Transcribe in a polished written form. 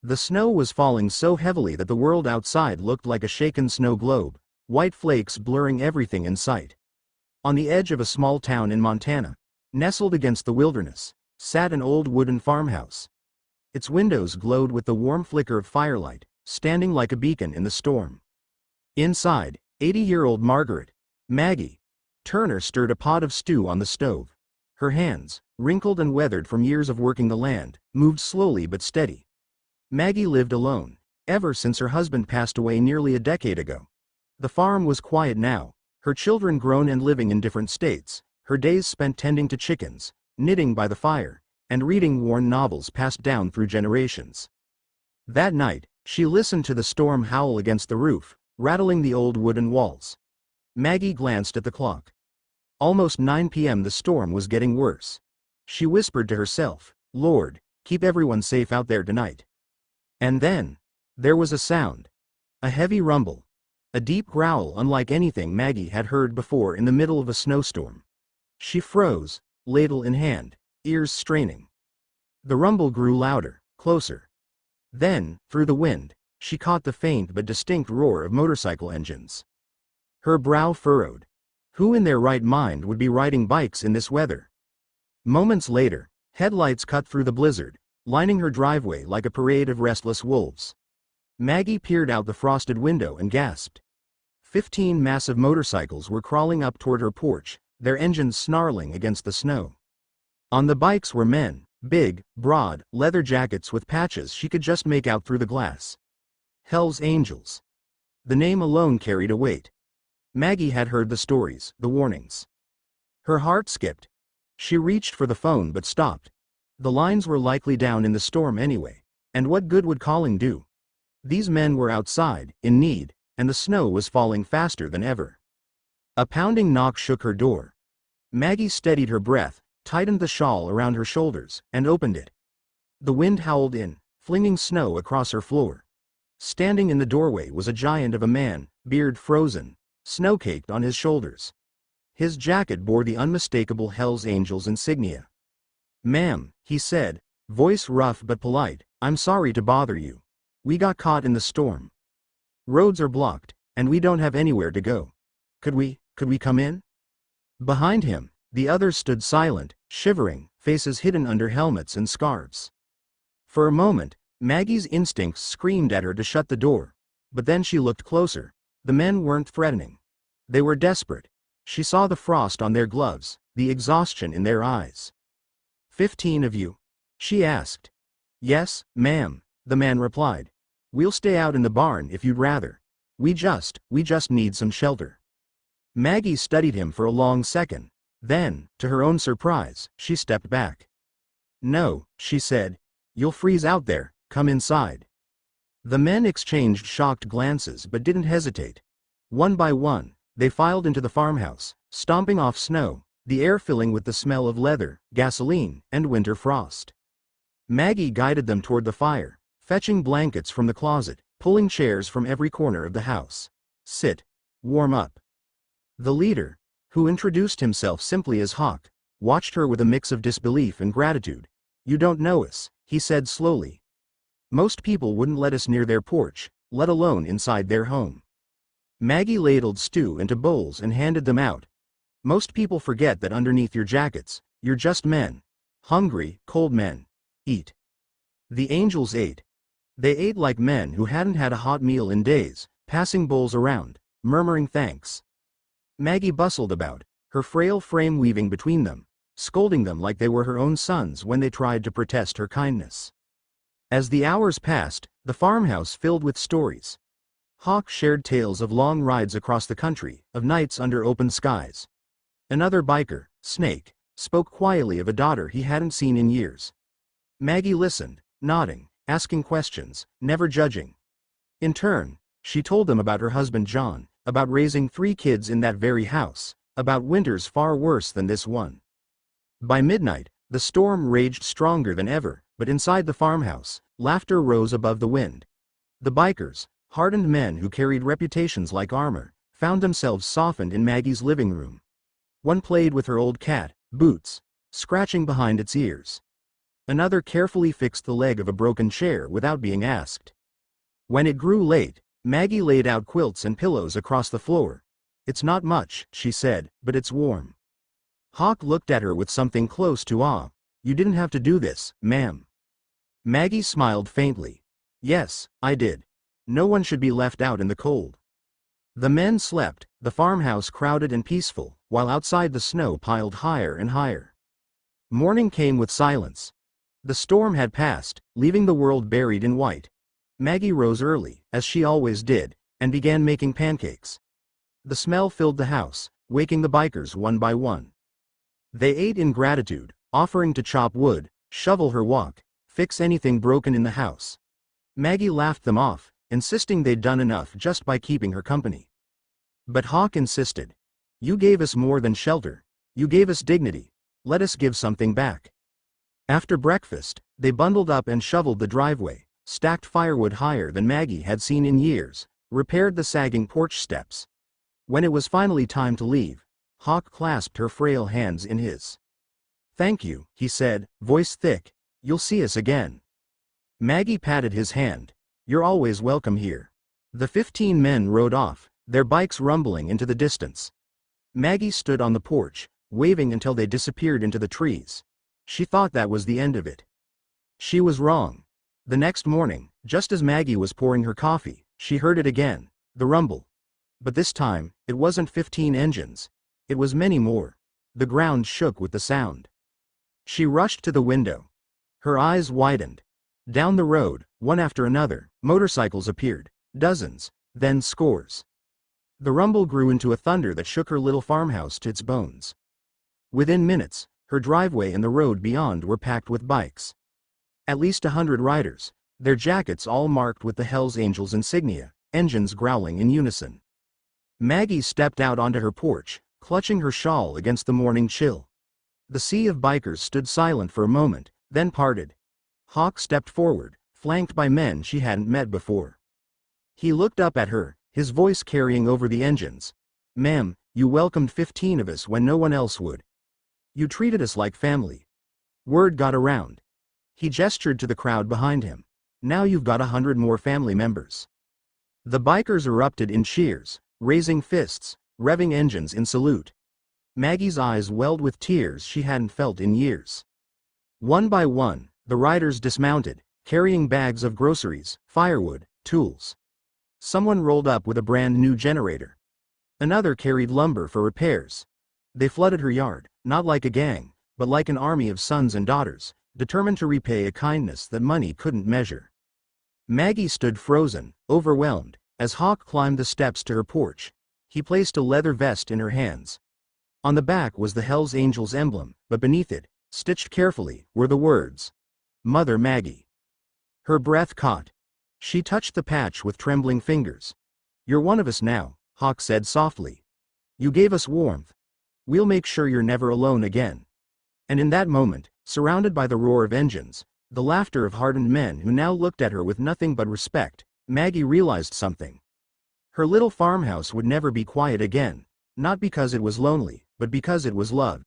The snow was falling so heavily that the world outside looked like a shaken snow globe, white flakes blurring everything in sight. On the edge of a small town in Montana, nestled against the wilderness, sat an old wooden farmhouse. Its windows glowed with the warm flicker of firelight, standing like a beacon in the storm. Inside, 80-year-old Maggie Turner stirred a pot of stew on the stove. Her hands, wrinkled and weathered from years of working the land, moved slowly but steady. Maggie lived alone, ever since her husband passed away nearly a decade ago. The farm was quiet now, her children grown and living in different states, her days spent tending to chickens, knitting by the fire, and reading worn novels passed down through generations. That night, she listened to the storm howl against the roof, rattling the old wooden walls. Maggie glanced at the clock. Almost 9 p.m. The storm was getting worse. She whispered to herself, "Lord, keep everyone safe out there tonight." And then, there was a sound. A heavy rumble. A deep growl unlike anything Maggie had heard before in the middle of a snowstorm. She froze, ladle in hand, ears straining. The rumble grew louder, closer. Then, through the wind, she caught the faint but distinct roar of motorcycle engines. Her brow furrowed. Who in their right mind would be riding bikes in this weather? Moments later, headlights cut through the blizzard, lining her driveway like a parade of restless wolves. Maggie peered out the frosted window and gasped. 15 massive motorcycles were crawling up toward her porch, their engines snarling against the snow. On the bikes were men, big, broad, leather jackets with patches she could just make out through the glass. Hell's Angels. The name alone carried a weight. Maggie had heard the stories, the warnings. Her heart skipped. She reached for the phone but stopped. The lines were likely down in the storm anyway, and what good would calling do? These men were outside, in need, and the snow was falling faster than ever. A pounding knock shook her door. Maggie steadied her breath, tightened the shawl around her shoulders, and opened it. The wind howled in, flinging snow across her floor. Standing in the doorway was a giant of a man, beard frozen, snow-caked on his shoulders. His jacket bore the unmistakable Hell's Angels insignia. "Ma'am," he said, voice rough but polite, "I'm sorry to bother you. We got caught in the storm. Roads are blocked, and we don't have anywhere to go. Could we come in?" Behind him, the others stood silent, shivering, faces hidden under helmets and scarves. For a moment, Maggie's instincts screamed at her to shut the door, but then she looked closer. The men weren't threatening. They were desperate. She saw the frost on their gloves, the exhaustion in their eyes. 15 of you?" she asked. "Yes, ma'am," the man replied. "We'll stay out in the barn if you'd rather. We just need some shelter." Maggie studied him for a long second. Then, to her own surprise, she stepped back. "No," she said. "You'll freeze out there, come inside." The men exchanged shocked glances but didn't hesitate. One by one, they filed into the farmhouse, stomping off snow, the air filling with the smell of leather, gasoline, and winter frost. Maggie guided them toward the fire, fetching blankets from the closet, pulling chairs from every corner of the house. "Sit. Warm up." The leader, who introduced himself simply as Hawk, watched her with a mix of disbelief and gratitude. "You don't know us," he said slowly. "Most people wouldn't let us near their porch, let alone inside their home." Maggie ladled stew into bowls and handed them out. "Most people forget that underneath your jackets, you're just men. Hungry, cold men. Eat." The angels ate. They ate like men who hadn't had a hot meal in days, passing bowls around, murmuring thanks. Maggie bustled about, her frail frame weaving between them, scolding them like they were her own sons when they tried to protest her kindness. As the hours passed, the farmhouse filled with stories. Hawk shared tales of long rides across the country, of nights under open skies. Another biker, Snake, spoke quietly of a daughter he hadn't seen in years. Maggie listened, nodding, asking questions, never judging. In turn, she told them about her husband John, about raising 3 kids in that very house, about winters far worse than this one. By midnight, the storm raged stronger than ever, but inside the farmhouse, laughter rose above the wind. The bikers, hardened men who carried reputations like armor, found themselves softened in Maggie's living room. One played with her old cat, Boots, scratching behind its ears. Another carefully fixed the leg of a broken chair without being asked. When it grew late, Maggie laid out quilts and pillows across the floor. "It's not much," she said, "but it's warm." Hawk looked at her with something close to awe. "You didn't have to do this, ma'am." Maggie smiled faintly. "Yes, I did. No one should be left out in the cold." The men slept, the farmhouse crowded and peaceful, while outside the snow piled higher and higher. Morning came with silence. The storm had passed, leaving the world buried in white. Maggie rose early, as she always did, and began making pancakes. The smell filled the house, waking the bikers one by one. They ate in gratitude, offering to chop wood, shovel her walk, fix anything broken in the house. Maggie laughed them off, insisting they'd done enough just by keeping her company. But Hawk insisted. "You gave us more than shelter. You gave us dignity. Let us give something back." After breakfast, they bundled up and shoveled the driveway, stacked firewood higher than Maggie had seen in years, repaired the sagging porch steps. When it was finally time to leave, Hawk clasped her frail hands in his. "Thank you," he said, voice thick. "You'll see us again." Maggie patted his hand. "You're always welcome here." The 15 men rode off, their bikes rumbling into the distance. Maggie stood on the porch, waving until they disappeared into the trees. She thought that was the end of it. She was wrong. The next morning, just as Maggie was pouring her coffee, she heard it again, the rumble. But this time, it wasn't 15 engines. It was many more. The ground shook with the sound. She rushed to the window. Her eyes widened. Down the road, one after another, motorcycles appeared, dozens, then scores. The rumble grew into a thunder that shook her little farmhouse to its bones. Within minutes, her driveway and the road beyond were packed with bikes. At least 100 riders, their jackets all marked with the Hells Angels insignia, engines growling in unison. Maggie stepped out onto her porch, clutching her shawl against the morning chill. The sea of bikers stood silent for a moment, then parted. Hawk stepped forward, flanked by men she hadn't met before. He looked up at her, his voice carrying over the engines. "Ma'am, you welcomed 15 of us when no one else would. You treated us like family. Word got around." He gestured to the crowd behind him. "Now you've got 100 more family members." The bikers erupted in cheers, raising fists, revving engines in salute. Maggie's eyes welled with tears she hadn't felt in years. One by one, the riders dismounted, carrying bags of groceries, firewood, tools. Someone rolled up with a brand new generator. Another carried lumber for repairs. They flooded her yard, not like a gang, but like an army of sons and daughters, determined to repay a kindness that money couldn't measure. Maggie stood frozen, overwhelmed, as Hawk climbed the steps to her porch. He placed a leather vest in her hands. On the back was the Hells Angels emblem, but beneath it, stitched carefully, were the words, "Mother Maggie." Her breath caught. She touched the patch with trembling fingers. "You're one of us now," Hawk said softly. "You gave us warmth. We'll make sure you're never alone again." And in that moment, surrounded by the roar of engines, the laughter of hardened men who now looked at her with nothing but respect, Maggie realized something. Her little farmhouse would never be quiet again, not because it was lonely, but because it was loved.